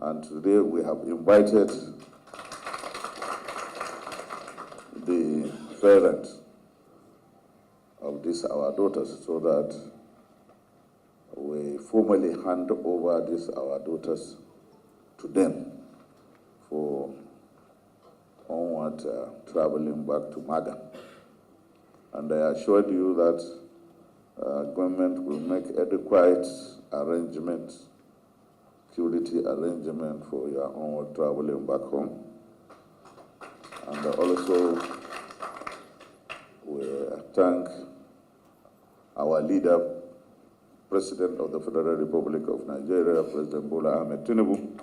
And today we have invited the parents of these our daughters so that we formally hand over these our daughters to them for onward traveling back to Maga. And I assured you that government will make adequate arrangements, security arrangement for your onward traveling back home. And also we thank our leader, President of the Federal Republic of Nigeria, President Bola Ahmed Tinubu,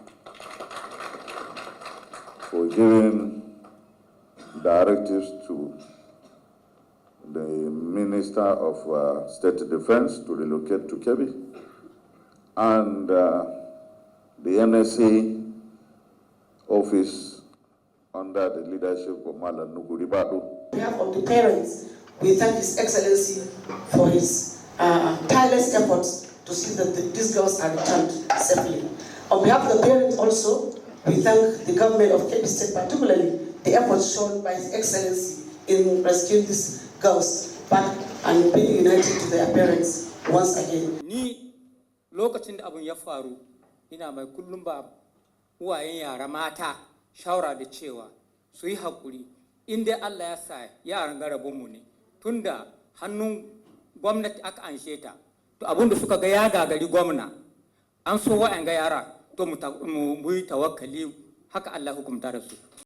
for giving directives to the Minister of State Defense to relocate to Kebbi, and the NSA office under the leadership of Malam Nuguribadu. On behalf of the parents, we thank His Excellency for his tireless efforts to see that these girls are returned safely. On behalf of the parents also, we thank the government of Kebbi State, particularly the efforts shown by His Excellency in rescuing these girls back and being united to their parents once again. Ni lokacin da abun ya faru, ina mai kullum ba uwayen yara mata shawara da cewa su yi haƙuri, inda Allah ya sa yaran garabinmu ne, tunda hannun gwamnati aka anshe ta, to abin da suka ga ya gagari gwamna, an so wa'yan ga yara to mu yi tawakkali haka Allah hukumta da su.